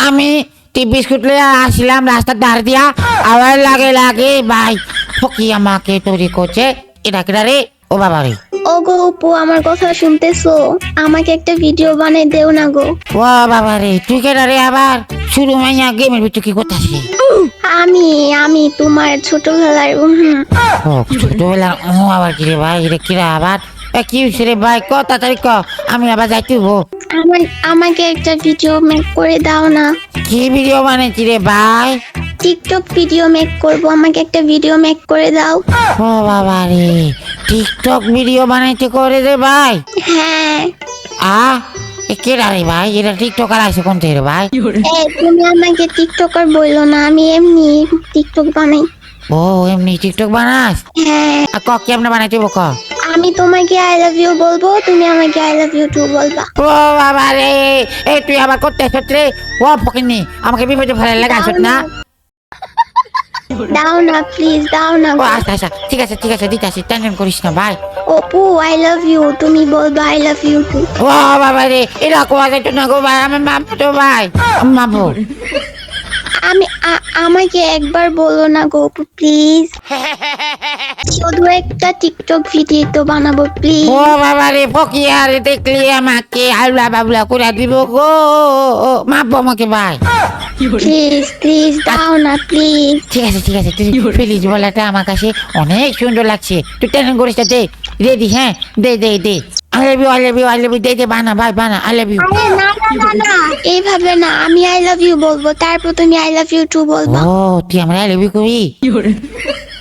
আমি বিস্কুট লিয়ে আসলাম রাস্তার ধার দিয়া, আবার লাগে লাগে ভাই ফকি আমাকে তৈরি করছে। এটা কেটা রে? ও বাবা রে, ও গো অপু, আমার কথা শুনতেছো? আমাকে একটা ভিডিও বানাই দেও না গো। ও বাবা রে, তুই কেটা রে? আবার শুরু মাইয়া গেমের ভিতর কি করতেছিস? আমি আমি তোমার ছোটবেলার ও ছোটবেলা, ও আবার কি রে ভাই? এটা কিরা আবার? কি হয়েছে রে ভাই? ক তাড়াতাড়ি ক, আমি আবার যাইতে হবো। আমাকে একটা ভিডিও মেক করে দাও না। কি ভিডিও বানাইছি রে ভাই? টিকটক ভিডিও মেক করব, আমাকে একটা ভিডিও মেক করে দাও। ও বাবা রে, টিকটক ভিডিও বানাইতে করে রে ভাই? হ্যাঁ। কেডা রে ভাই? এটা টিকটকার আছে কোন থেকে রে ভাই? তুমি আমাকে টিকটকার বললো না, আমি এমনি টিকটক বানাই। ও এমনি টিকটক বানাস? হ্যাঁ। ক কেমনে বানাইতে ক? আমি তোমাকে আই লাভ ইউ বলবো, তুমি আমাকে আই লাভ ইউ টু বলবা। ও বাবা রে, এই তুই আবার করতে আসছ রে? ও ফকিনি, আমাকে বিপদে ফেলে লাগাইছ না? দাও না প্লিজ, দাও না ও গো। আচ্ছা আচ্ছা, ঠিক আছে ঠিক আছে, দিতে আসি, টেনশন করিস না ভাই। অপু আই লাভ ইউ, তুমি বলবা আই লাভ ইউ টু। ও বাবা রে, এটা কোয়া যাইতো না গো ভাই, আমি মাপবো তো ভাই, মাপবো। আমাকে একবার বলো না গো অপু প্লিজ। শুধু একটা টিকটক ভিডিও তো বানাবো প্লিজ। ও বাবা রে ফকি, আর দেখলি আমাকে আউলা বাবলা করে দিব গো, মাপবো আমাকে ভাই। প্লিজ প্লিজ দাও না প্লিজ। ঠিক আছে ঠিক আছে, তুই প্লিজ বলাটা আমার কাছে অনেক সুন্দর লাগছে। তুই টেনশন করিস না, দে রেডি, হ্যাঁ দে দে দে। I love you I love you I love you, দে দে বানা ভাই বানা, আই লাভ ইউ। আরে না না না না, এইভাবে না, আমি আই লাভ ইউ বলবো, তারপর তুমি আই লাভ ইউ টু বলবা। ও তুই আমার আই লাভ ইউ কবি?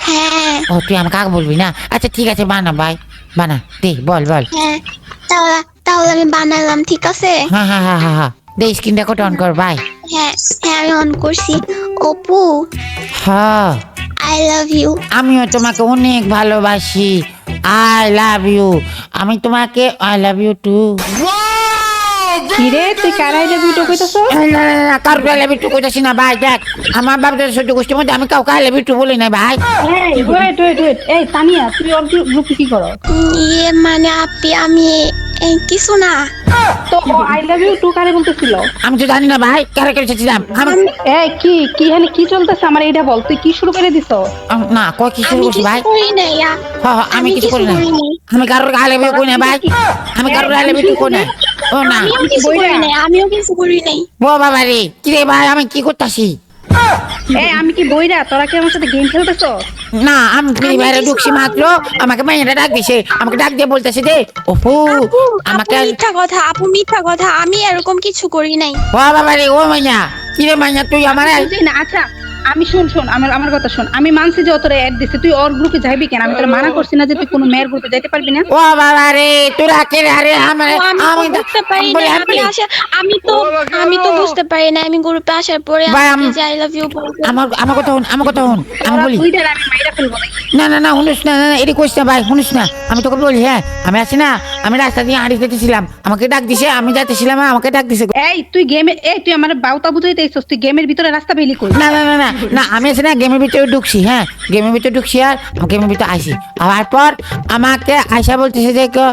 হ্যাঁ ও তুই আমার কাকে বলবি না? আচ্ছা ঠিক আছে, বানা ভাই বানা, দে বল বল। হ্যাঁ, তাহলে তাহলে আমি বানালাম, ঠিক আছে? হ্যাঁ হ্যাঁ হ্যাঁ হ্যাঁ হ্যাঁ, দে স্ক্রিন রেকর্ড অন কর ভাই। হ্যাঁ হ্যাঁ, আমি অন করছি। অপু হ্যাঁ, আই লাভ ইউ। আমিও তোমাকে অনেক ভালোবাসি, আই লাভ ইউ। আমি তোমাকে আই লাভ ইউ টু। কিরে তুই কারাই লাভ ইউটা কইতাছ? কারোর আই লাভ ইউ টু কইতাছি না ভাই। দেখ, আমার বাপদের সহ্য গোষ্ঠীর মধ্যে আমি কাউকে আই লাভ ইউ টু বলি না ভাই। এই ওয়েট ওয়েট ওয়েট, এই তানিয়া তুই ওর গ্রুপে কি করো? ইয়ে মানে আপি, আমি কিছু না। তো ও আই লাভ ইউ টু কারে বলতেছিল? আমি তো জানি না ভাই, কারে কেটেছিলাম আমি। এই কি কি এখানে কি চলতেছে আমার এটা বল, তুই কি শুরু করে দিছ? না কয় কি শুরু আমি করছি কিছু ভাই? করি নাই আমি কিছু করি না। আমি কারোর আই লাভ ইউ কই না ভাই, আমি কারোর আই লাভ ইউ টু কই না। ও না, আমিও কিছু করি নাই, আমিও কিছু করি নাই। ও বাবা রে, কি রে ভাই, আমি কি করতাছি? এই আমি কি বইরা, তোরা কি আমার সাথে গেম খেলতেছ? না, আমি ফ্রি ফায়ারে ঢুকছি মাত্র, আমাকে মাইয়াটা ডাক দিছে, আমাকে ডাক দিয়ে বলতেছে দে ওপো আপু আমাকে। মিথ্যা কথা, আপু মিথ্যা কথা, আমি এরকম কিছু করি নাই। ও বাবা রে, ও মাইয়া, কি রে মাইয়া তুই আমার? বুঝলি না? আচ্ছা আমি শোন শোন, আমার কথা শোন। আমি মানছি যে ও তোরা অ্যাড দিছে, তুই ওর গ্রুপে যাইবি কেন? আমি তোরা মানা করছি না যে তুই কোনো মেয়ের গ্রুপে যাইতে পারবি না? ও বাবা রে, তোরা কে রে? আরে আমার ও, আমি তো বুঝতে পারি না, আমি তো বুঝতে পারি না, আমি গ্রুপে আসার পরে ভাই, আমাকে যে আই লাভ ইউ বলবো। আমার কথা শুন, আমার কথা শুন, আমি তোরা বলি। দুইটার আমি মাইরা ফেলবো নাকি? না না না, শুনিস না, না এটি কইস না ভাই, শুনিস না, আমি তোকে বলি। হ্যাঁ আমি আছি না, আমি রাস্তা দিয়ে হাঁড়ি যেতেছিলাম, আমাকে ডাক দিছে, আমি যাইতেছিলাম, আমাকে ডাক দিছে। এই তুই গেমে, এই তুই আমার বাউতা বুঝাইতে আইছস, তুই গেমের ভিতরে রাস্তা পেলি কই? না না না না না, আমি আছি না গেমের ভিতরে ঢুকছি। হ্যাঁ গেমের ভিতরে ঢুকছি, আর গেমের ভিতরে আইসি, আবার পর আমাকে আয়সা বলতেছে যে গো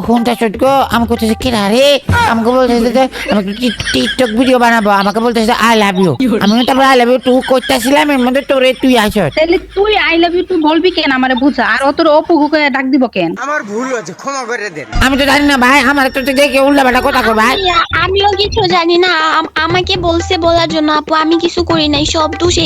ফোনটা চট গো, আমি করতেছে কে রে, আমাকে বলতেছে যে আমি টিকটক ভিডিও বানাবো, আমাকে বলতেছে আই লাভ ইউ। আমি তারপর আই লাভ ইউ টু করতেছিলাম, এর মধ্যে তোরে তুই আইস। তাহলে তুই আই লাভ ইউ তুই বলবি কেন আমারে বুঝা, আর অতর অপু হুকে ডাক দিব কেন? আমার ভুল হয়েছে, ক্ষমা করে দেন। আমি তো জানি না ভাই, আমার তো দেখে উল্টাপাল্টা কথা কো ভাই। আমিও কিছু জানি না, আমাকে বলছে বলার জন্য আপু, আমি কিছু করি নাই, সব দোষ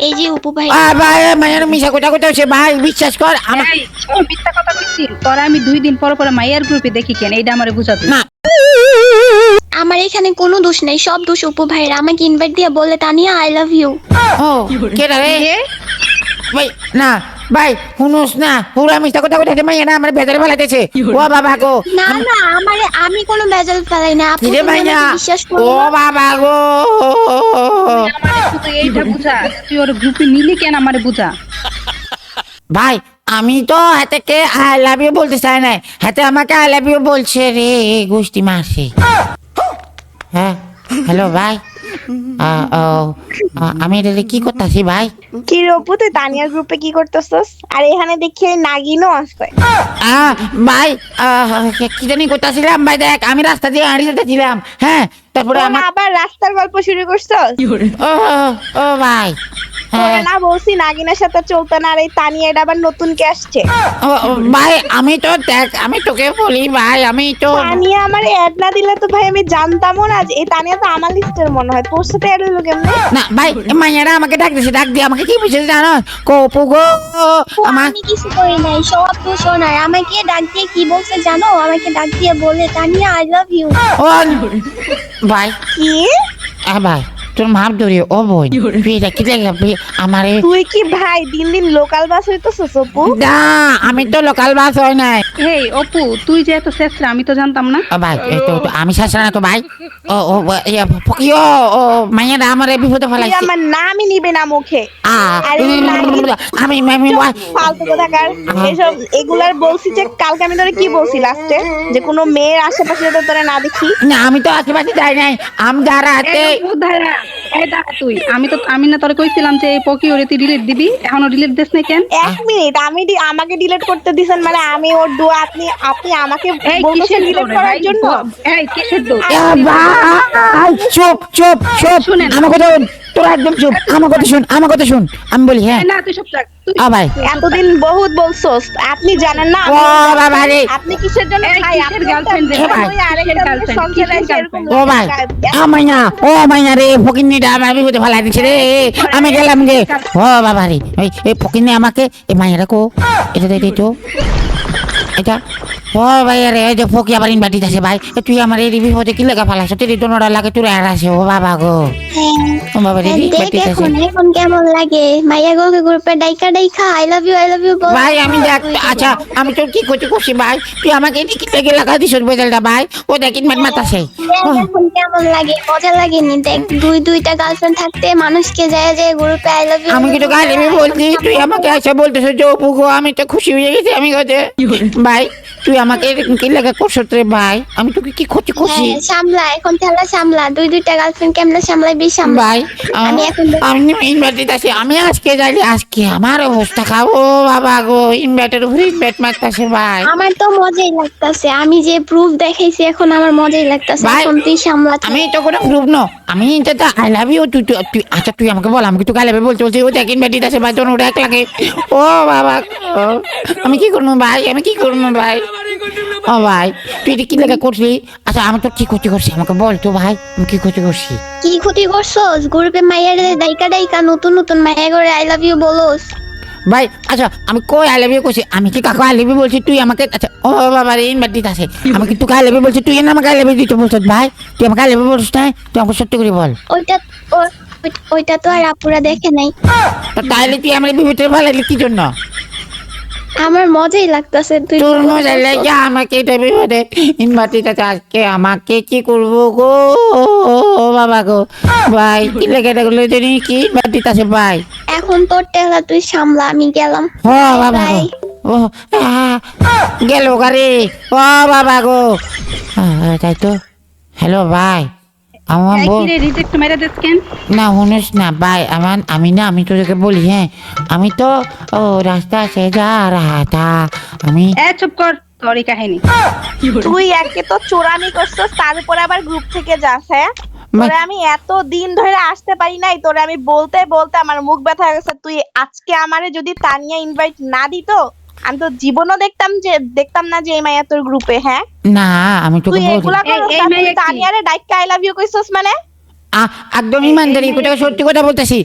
এই যে উপু ভাই। ভাই মায়ের মিশা কথা কথা হচ্ছে ভাই, বিশ্বাস কর আমার। এই ও মিথ্যা কথা কইছিস? তোরা আমি 2 দিন পর পর মাইয়ার গ্রুপে দেখি কেন, এইটা আমারে বুঝা তুই। না আমার এখানে কোনো দোষ নাই, সব দোষ উপু ভাইয়ের। আমাকে ইনভাইট দিয়ে বলে তানিয়া আই লাভ ইউ। ও কে রে কে? ভাই? না ভাই শুনুস না, পুরা মিথ্যা কথা কথা মাইয়া না আমার বেজারে ফেলাইতেছে। ও বাবা গো, না না, আমি কোনো বেজাল ফেলাই না আপু, কিরে তুমি মাইয়া, আমাকে বিশ্বাস করো। ও বাবা গো। আমারে শুধু এইটা বুঝা, তুই ওর গ্রুপে নিলি কেন আমারে বুঝা। ভাই আমি তো হাতে কে আই লাভ ইউ বলতে চাই না, হাতে আমাকে আই লাভ ইউ বলছে রে, গোষ্ঠী মারছে। হ্যাঁ হ্যালো ভাই, আমি এটা কি করতেছি ভাই? কি রূপু, তুই তানিয়ার গ্রুপে কি করতেছস? আর এখানে দেখি নাগিনও আসছে। ভাই কি জানি করতেছিলাম ভাই, দেখ আমি রাস্তা দিয়ে হাঁড়ি যেতেছিলাম। হ্যাঁ তারপরে তোরা আমার আবার রাস্তার গল্প শুরু করছস? ও ও ভাই তোরা হ্যাঁ না বলছি নাগিনের সাথে চলতে না, আর এই তানিয়া এটা আবার নতুন কে আসছে? ও, ভাই আমি তো দেখ আমি তোকে বলি ভাই আমি তো তানিয়া আমার অ্যাড না দিলে তো ভাই আমি জানতামও না যে এই তানিয়া তো আমার লিস্টের মনে হয়, তোর সাথে অ্যাড হইলো কেমনে? না ভাই মাইয়ারা আমাকে ডাক দিছে, ডাক দিয়ে আমাকে কি বলছে জানো? কপু গো আমার আমি কিছু করি নাই, সব তো শোনায়। আমাকে ডাক দিয়ে কি বলছে জানো? আমাকে ডাক দিয়ে বলে তানিয়া আই লাভ ইউ। ও ভাই কি? ভাই তোর মাপ ধরি ও বোন তুই এটা কি লাগে আমার তুই কি ভাই দিন দিন লোকাল বাস হইতেছস অপু? না আমি তো লোকাল বাস হয় নাই এই অপু তুই যে এত শেষরা আমি তো জানতাম না। ভাই এই তো আমি শাসন না তো ভাই ও ও ফকিও ও মাইয়ারা আমার বিপদে তুই ফেলাইছে আমার নামই নিবে না মুখে। আমি আমি ফালতু কথাকার এসব এগুলার বলছি যে কালকে আমি তোরে কি বলছি লাস্টে, যে কোনো মেয়ের আশেপাশে তো তোরে না দেখি। না আমি তো আশেপাশে যাই নাই আমি যারা হাতে এই অপু দাঁড়া, এই দাঁড়া তুই, আমি না তোরে কইছিলাম যে এই পকি ওরে তুই ডিলিট দিবি, এখনো ডিলিট দিস না কেন? এক মিনিট, আমাকে ডিলিট করতে দিছেন মানে আমি ওর দোয়া, আপনি আমাকে এই বলতেছেন কিসের ডিলিট দৌড় করার ভাই? জন্য? এই কিসের দৌড়? ভাই চুপ চুপ চুপ শুনেন। আমার কথা শোন তোরা একদম চুপ আমার কথা শুন আমি বলি হ্যাঁ এই না তুই সব থাক, তুই ভাই এতদিন বহুত বলছস, আপনি জানেন না ও বাবা রে আপনি কিসের জন্য এই ভাই? কিসের আপনি girlfriend রে? একটা ভাই? ওই আরেকটা কিসের মেয়ের girlfriend? সংসারে কিসের এরকম ও ভাই মাইয়া রে ফকিন্নিটা আমার বিপদে ফেলাই দিচ্ছে রে আমি গেলাম গে ও বাবা রে এই ফকিন্নি আমাকে এই মাইয়ারা কো এটা দে তো এটা ও ভাই রে এই যে ফকি আবার ইনভাইট আছে ভাই তুই আমার এই বিপদে কি লাগা ফেলাছ তুই দোনোটা লাগে তুই আর আছে ও বাবা গো ও বাবা রে দেখ ইনভাইট আছে এখন কেমন লাগে মাইয়া গোকে গ্রুপে ডাইকা আই লাভ ইউ বল। ভাই আমি দেখ আচ্ছা আমি তোর কি করছি ভাই তুই আমাকে এটি কি লেগে লাগা দিস বেজালটা ভাই ও দেখ ইনভাইট মাতাছে এখন কেমন লাগে? মজা লাগেনি? দেখ দুইটা গার্লফ্রেন্ড থাকতে মানুষকে যায় যে গ্রুপে আই লাভ ইউ। আমি কিন্তু গালি বলছি তুই আমাকে আচ্ছা বলতেছ যে অপু গো আমি তো খুশি হয়ে গেছি আমি কাছে ভাই তুই আমাকে এরকম কি লাগা করছ রে ভাই আমি তোকে কি ক্ষতি করছি সামলা এখন খেলা সামলা, দুইটা গার্লফ্রেন্ড কেমনে সামলাবি সামলা। ভাই আমি এখন আমি ইনভাইটেড আছি আমি আজকে যাইলে আজকে আমার অবস্থা খাবো বাবা গো ইনভাইটের উপরে ইনভাইট মারতাছে ভাই আমার তো মজাই লাগতাছে, আমি যে প্রুফ দেখাইছি এখন আমার মজাই লাগতাছে। ভাই, এখন তুই সামলা। আমি তো কোনো গ্রুপ ন আমি তো আই লাভ ইউ তুই আচ্ছা তুই আমাকে বল আমি তো গালে বলতে ও দেখ ইনভাইটেড আছে ভাই তোর ওটা এক লাগে ও বাবা ও, আমি কি করবো ভাই ভাই ও ভাই তুই এটা কি লেখা করছিলি আচ্ছা আমি তো কি ক্ষতি করছি আমাকে বল তো ভাই আমি কি ক্ষতি করছি কি ক্ষতি করছস? গ্রুপে মাইয়ার ডাইকা নতুন মাইয়া করে আই লাভ ইউ বলোস। ভাই আচ্ছা আমি কই আই লাভ ইউ করছি আমি কি কাকু আই লাভ ইউ বলছি তুই আমাকে আচ্ছা ও বাবা রে ইনভাইট দিতে আছে আমি কি তোকে আই লাভ ইউ বলছি তুই না আমাকে আই লাভ ইউ দিতে বলছিস ভাই তুই আমাকে আই লাভ ইউ বলছিস না তুই আমাকে সত্যি করে বল ওইটা তো আর আপুরা দেখে নাই। তা তাইলে তুই আমার বিপদে ফেলাইলি কি জন্য আমার মজাই লাগতাছে তুই তোর মজা লাগে আমাকে এটা বিপদে ইনভাইট দিতে আছে আজকে আমাকে কি করবো গো ও বাবা গো ভাই কি লেগে দেখলো জানি কি ইনভাইট দিতে আছে ভাই এখন তোর টেলা তুই সামলা, আমি গেলাম। ও বাবা গো ও গেল গাড়ি ও বাবা গো তাই তো হ্যালো ভাই আমার এই বল কি রে রিজেক্ট মেরে দিস কেন? না শুনিস না ভাই আমি তোকে বলি হ্যাঁ আমি তো ও রাস্তা সে যা রাহা থা আমি চুপ কর তোর এই কাহিনী। তুই একে তো চোরামি করছস, তার উপরে আবার গ্রুপ থেকে যাস। হ্যাঁ তোরে আমি এত দিন ধরে আসতে পারি নাই, তোরে আমি বলতে আমার মুখ ব্যথা হয়ে গেছে। তুই আজকে আমারে যদি তানিয়া ইনভাইট না দিত আমি তো জীবনও দেখতাম না যে এই মাইয়া তোর গ্রুপে। হ্যাঁ না আমি তোকে তুই বলি এগুলা এই মাইয়া কি? তানিয়ারে ডাইকা আই লাভ ইউ কইছস মানে? একদম ইমানদারি সত্যি কথা বলতেছি